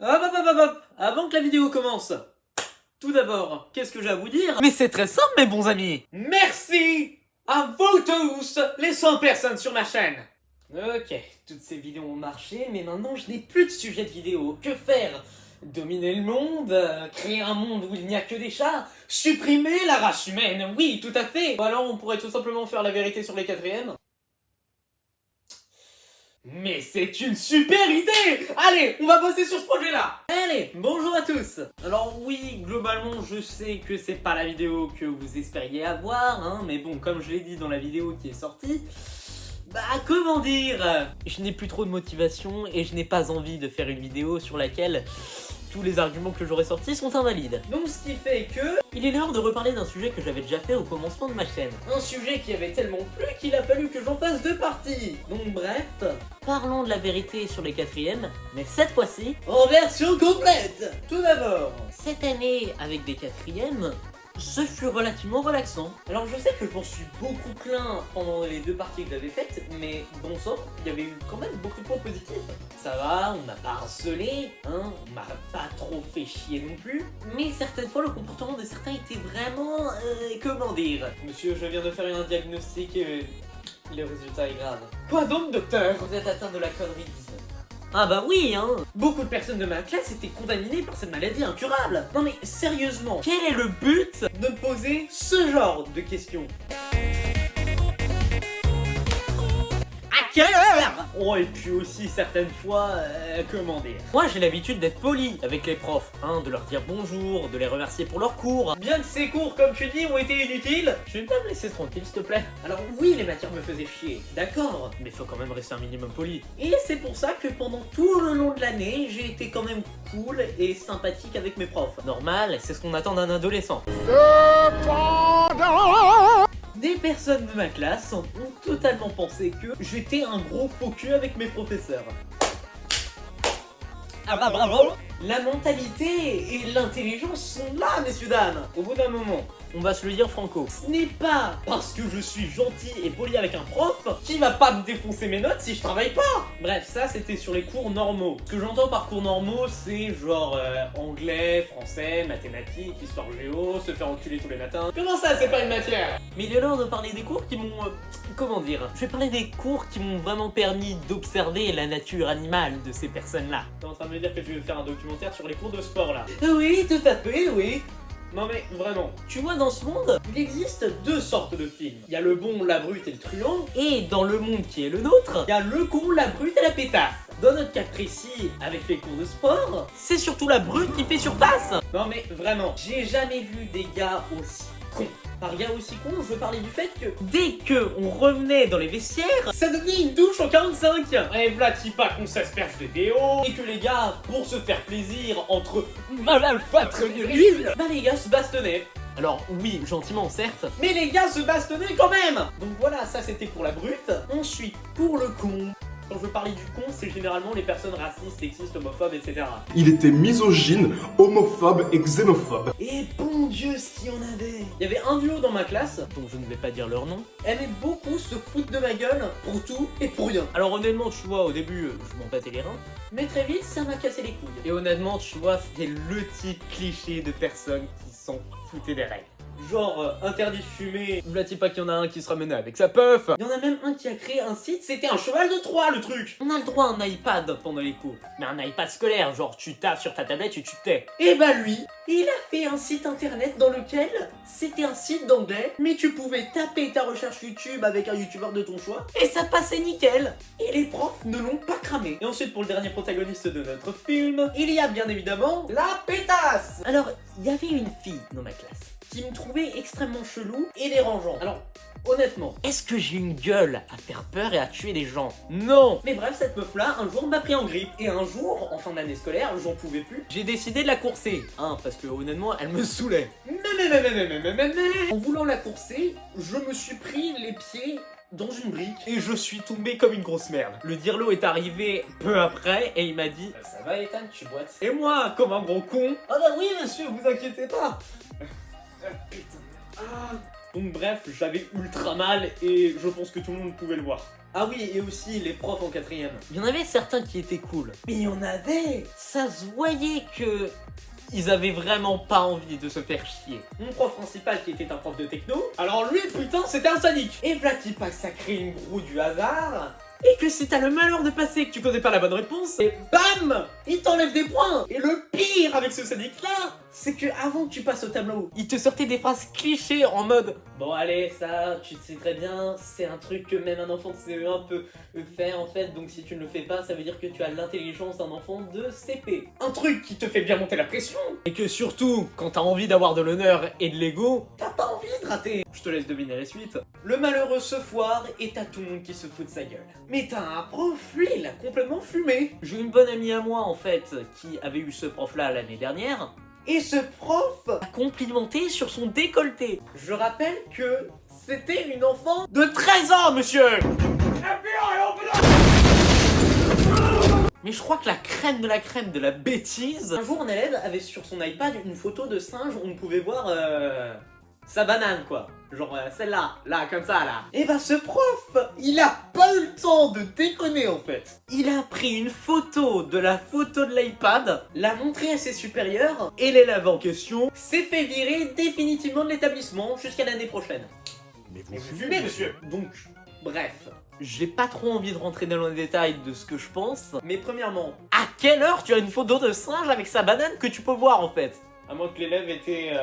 Hop. Avant que la vidéo commence, tout d'abord, qu'est-ce que j'ai à vous dire? Mais c'est très simple, mes bons amis. Merci à vous tous, les 100 personnes sur ma chaîne. Ok, toutes ces vidéos ont marché, mais maintenant je n'ai plus de sujet de vidéo. Que faire? Dominer le monde, créer un monde où il n'y a que des chats, supprimer la race humaine, oui, tout à fait. Ou alors on pourrait tout simplement faire la vérité sur les quatrièmes. Mais c'est une super idée! Allez, on va bosser sur ce projet-là! Allez, bonjour à tous! Alors oui, globalement, je sais que c'est pas la vidéo que vous espériez avoir, hein, mais bon, comme je l'ai dit dans la vidéo qui est sortie, bah comment dire? Je n'ai plus trop de motivation et je n'ai pas envie de faire une vidéo sur laquelle tous les arguments que j'aurais sortis sont invalides. Donc ce qui fait que il est l'heure de reparler d'un sujet que j'avais déjà fait au commencement de ma chaîne. Un sujet qui avait tellement plu qu'il a fallu que j'en fasse deux parties. Donc bref, parlons de la vérité sur les quatrièmes, mais cette fois-ci en version complète. Tout d'abord, cette année avec des quatrièmes, ce fut relativement relaxant. Alors je sais que je m'en suis beaucoup plaint pendant les deux parties que j'avais faites, mais bon sang, il y avait eu quand même beaucoup de points positifs. Ça va, on m'a pas harcelé, hein, on m'a pas trop fait chier non plus, mais certaines fois le comportement de certains était vraiment, comment dire? Monsieur, je viens de faire un diagnostic et le résultat est grave. Quoi donc, docteur? Vous êtes atteint de la connerie 19. Ah bah oui, hein. Beaucoup de personnes de ma classe étaient contaminées par cette maladie incurable. Non mais sérieusement, quel est le but de me poser ce genre de questions? À quelle heure? Oh, et puis aussi certaines fois, comment dire? Moi j'ai l'habitude d'être poli avec les profs, hein, de leur dire bonjour, de les remercier pour leurs cours. Bien que ces cours, comme tu dis, ont été inutiles, je vais pas me laisser tranquille s'il te plaît. Alors oui, les matières me faisaient chier, d'accord, mais faut quand même rester un minimum poli. Et c'est pour ça que pendant tout le long de l'année, j'ai été quand même cool et sympathique avec mes profs. Normal, c'est ce qu'on attend d'un adolescent. Des personnes de ma classe ont totalement pensé que j'étais un gros faux cul avec mes professeurs. Ah bah bravo! La mentalité et l'intelligence sont là, messieurs dames. Au bout d'un moment, on va se le dire franco, ce n'est pas parce que je suis gentil et poli avec un prof qui va pas me défoncer mes notes si je travaille pas. Bref, ça c'était sur les cours normaux. Ce que j'entends par cours normaux, c'est genre anglais, français, mathématiques, histoire géo, se faire enculer tous les matins. Comment ça, c'est pas une matière? Mais il est l'heure de parler des cours qui m'ont... comment dire? Je vais parler des cours qui m'ont vraiment permis d'observer la nature animale de ces personnes-là. T'es en train de me dire que je vais faire un documentaire sur les cours de sport là? Oui, tout à fait, oui. Non mais vraiment, tu vois, dans ce monde, il existe deux sortes de films. Il y a le bon, la brute et le truand, et dans le monde qui est le nôtre, il y a le con, la brute et la pétasse. Dans notre cas précis, avec les cours de sport, c'est surtout la brute qui fait surface. Non mais vraiment, j'ai jamais vu des gars aussi cons. Par gars aussi con, je veux parler du fait que dès que on revenait dans les vestiaires, ça devenait une douche en 45. Et vlati pas qu'on s'asperge de déo, et que les gars, pour se faire plaisir entre malfâtres virils, bah les gars se bastonnaient. Alors oui, gentiment certes, mais les gars se bastonnaient quand même. Donc voilà, ça c'était pour la brute. Ensuite, pour le con. Quand je veux parler du con, c'est généralement les personnes racistes, sexistes, homophobes, etc. Il était misogyne, homophobe et xénophobe. Et bon Dieu, ce qu'il y en avait! Il y avait un duo dans ma classe, dont je ne vais pas dire leur nom, aimait beaucoup se foutre de ma gueule pour tout et pour rien. Alors honnêtement, tu vois, au début, je m'en battais les reins, mais très vite, ça m'a cassé les couilles. Et honnêtement, tu vois, c'était le type cliché de personnes qui s'en foutaient des règles. Genre, interdit de fumer, vous ne pas qu'il y en a un qui se ramenait avec sa puff. Il y en a même un qui a créé un site, c'était un cheval de Troie le truc. On a le droit à un iPad pendant les cours, mais un iPad scolaire, genre tu tapes sur ta tablette et tu te tais. Et bah lui, il a fait un site internet dans lequel c'était un site d'anglais, mais tu pouvais taper ta recherche YouTube avec un youtubeur de ton choix, et ça passait nickel. Et les profs ne l'ont pas cramé. Et ensuite pour le dernier protagoniste de notre film, il y a bien évidemment la pétasse. Alors, il y avait une fille dans ma classe qui me trouvait extrêmement chelou et dérangeant. Alors, honnêtement, est-ce que j'ai une gueule à faire peur et à tuer des gens? Non! Mais bref, cette meuf-là, un jour m'a pris en grippe. Et un jour, en fin d'année scolaire, j'en pouvais plus, j'ai décidé de la courser. Hein, parce que honnêtement, elle me saoulait. Mais. En voulant la courser, je me suis pris les pieds dans une brique et je suis tombé comme une grosse merde. Le dirlo est arrivé peu après et il m'a dit ça va Ethan, tu boites? Et moi, comme un gros con, ah bah oui monsieur, vous inquiétez pas. Putain. Donc bref, j'avais ultra mal et je pense que tout le monde pouvait le voir. Ah oui, et aussi les profs en quatrième. Il y en avait certains qui étaient cool. Mais il y en avait, ça se voyait que... ils avaient vraiment pas envie de se faire chier. Mon prof principal qui était un prof de techno, alors lui putain c'était un sadique. Et voilà qui pas que ça crée une roue du hasard. Et que si t'as le malheur de passer que tu connais pas la bonne réponse, et BAM, il t'enlève des points. Et le pire avec ce sadique là, c'est que avant que tu passes au tableau, il te sortait des phrases clichés en mode bon allez ça, tu sais très bien, c'est un truc que même un enfant de CE1 peut faire en fait, donc si tu ne le fais pas, ça veut dire que tu as l'intelligence d'un enfant de CP. Un truc qui te fait bien monter la pression, et que surtout, quand t'as envie d'avoir de l'honneur et de l'ego, t'as pas envie de rater. Je te laisse deviner la suite. Le malheureux se foire et t'as tout le monde qui se fout de sa gueule. Mais t'as un prof, lui, il a complètement fumé. J'ai une bonne amie à moi en fait, qui avait eu ce prof là l'année dernière. Et ce prof a complimenté sur son décolleté. Je rappelle que c'était une enfant de 13 ans, monsieur. Mais je crois que la crème de la bêtise... Un jour, un élève avait sur son iPad une photo de singe où on pouvait voir sa banane, quoi. Genre celle-là, là, comme ça, là. Et bah ce prof, il a pas eu le temps de déconner, en fait. Il a pris une photo de la photo de l'iPad, l'a montré à ses supérieurs, et l'élève en question s'est fait virer définitivement de l'établissement jusqu'à l'année prochaine. Mais vous Fumez, monsieur. Donc, bref. J'ai pas trop envie de rentrer dans les détails de ce que je pense, mais premièrement, à quelle heure tu as une photo de singe avec sa banane que tu peux voir en fait? À moins que l'élève était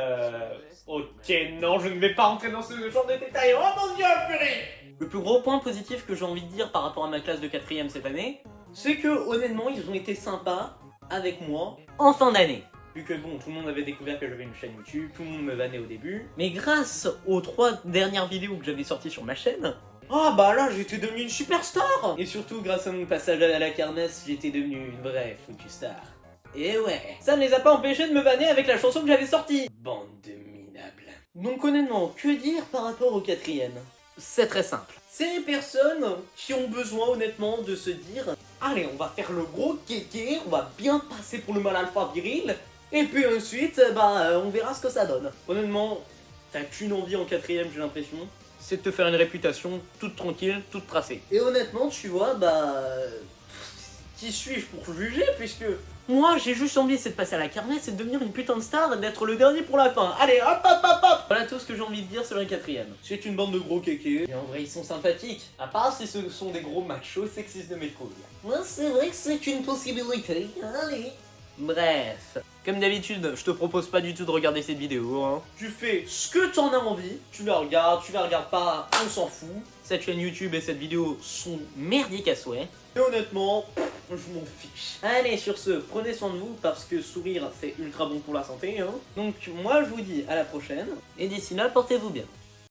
ok, non, je ne vais pas rentrer dans ce genre de détails. Oh mon dieu, purée! Le plus gros point positif que j'ai envie de dire par rapport à ma classe de 4ème cette année, c'est que honnêtement, ils ont été sympas avec moi en fin d'année. Vu que bon, tout le monde avait découvert que j'avais une chaîne YouTube, tout le monde me vannait au début. Mais grâce aux 3 dernières vidéos que j'avais sorties sur ma chaîne, ah bah là j'étais devenu une superstar. Et surtout grâce à mon passage à la kermesse, j'étais devenu une vraie foutue star. Et ouais, ça ne les a pas empêchés de me vanner avec la chanson que j'avais sortie. Bande de minables. Donc honnêtement, que dire par rapport au 4ème? C'est très simple. C'est les personnes qui ont besoin honnêtement de se dire allez, on va faire le gros kéké, on va bien passer pour le mal alpha viril, et puis ensuite, on verra ce que ça donne. Honnêtement, t'as qu'une envie en 4ème, j'ai l'impression, c'est de te faire une réputation toute tranquille, toute tracée. Et honnêtement, tu vois, qui suis-je pour juger, puisque moi, j'ai juste envie, c'est de passer à la kermesse et de devenir une putain de star et d'être le dernier pour la fin. Allez, hop, hop, hop, hop. Voilà tout ce que j'ai envie de dire sur le 4ème. C'est une bande de gros kékés. Et en vrai, ils sont sympathiques. À part si ce sont des gros machos sexistes de mes couilles. Moi, c'est vrai que c'est une possibilité. Allez. Bref. Comme d'habitude, je te propose pas du tout de regarder cette vidéo, hein. Tu fais ce que t'en as envie, tu la regardes pas, on s'en fout. Cette chaîne YouTube et cette vidéo sont merdiques à souhait. Et honnêtement, je m'en fiche. Allez, sur ce, prenez soin de vous, parce que sourire, c'est ultra bon pour la santé, hein. Donc moi, je vous dis à la prochaine, et d'ici là, portez-vous bien.